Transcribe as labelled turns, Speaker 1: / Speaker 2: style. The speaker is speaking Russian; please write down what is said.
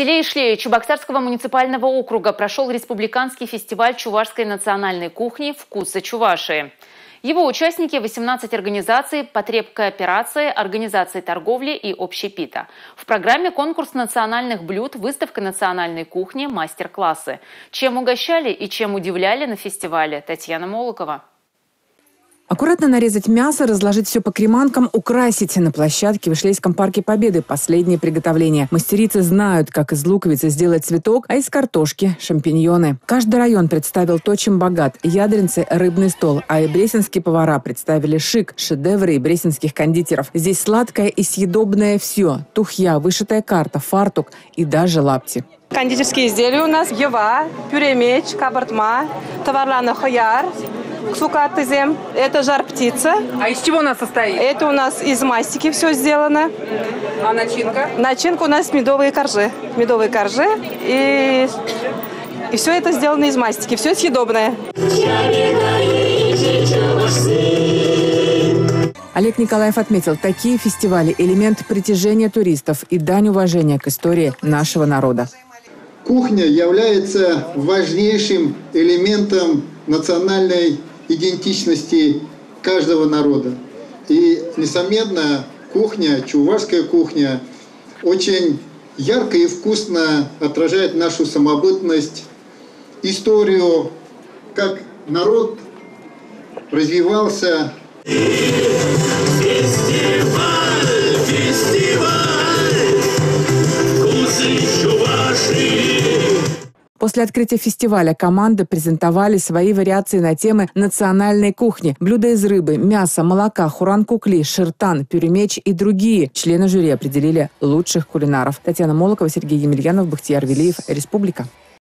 Speaker 1: селе Ишлее Чебоксарского муниципального округа прошел республиканский фестиваль чувашской национальной кухни «Вкусы Чувашии». Его участники – 18 организаций, потребкооперации, организаций торговли и общепита. В программе конкурс национальных блюд, выставка национальной кухни, мастер-классы. Чем угощали и чем удивляли на фестивале, Татьяна Молокова.
Speaker 2: Аккуратно нарезать мясо, разложить все по креманкам, украсить на площадке в Ишлейском парке Победы. Последние приготовления. Мастерицы знают, как из луковицы сделать цветок, а из картошки – шампиньоны. Каждый район представил то, чем богат. Ядринцы – рыбный стол, а и бресенские повара представили шик – шедевры и бресенских кондитеров. Здесь сладкое и съедобное все – тухья, вышитая карта, фартук и даже лапти.
Speaker 3: Кондитерские изделия у нас: ева, пюремеч, кабартма, товарланы хаяр, ксукатызем. Это жар-птица.
Speaker 2: А из чего она состоит?
Speaker 3: Это у нас из мастики все сделано.
Speaker 2: А начинка?
Speaker 3: Начинка у нас медовые коржи. Медовые коржи. И все это сделано из мастики. Все съедобное.
Speaker 2: Олег Николаев отметил, такие фестивали – элемент притяжения туристов и дань уважения к истории нашего народа.
Speaker 4: Кухня является важнейшим элементом национальной идентичности каждого народа. И, несомненно, кухня, чувашская кухня, очень ярко и вкусно отражает нашу самобытность, историю, как народ развивался.
Speaker 2: После открытия фестиваля команды презентовали свои вариации на темы национальной кухни. Блюда из рыбы, мяса, молока, хуран-кукли, ширтан, пюремеч и другие. Члены жюри определили лучших кулинаров. Татьяна Молокова, Сергей Емельянов, Бахтияр Велиев, Республика.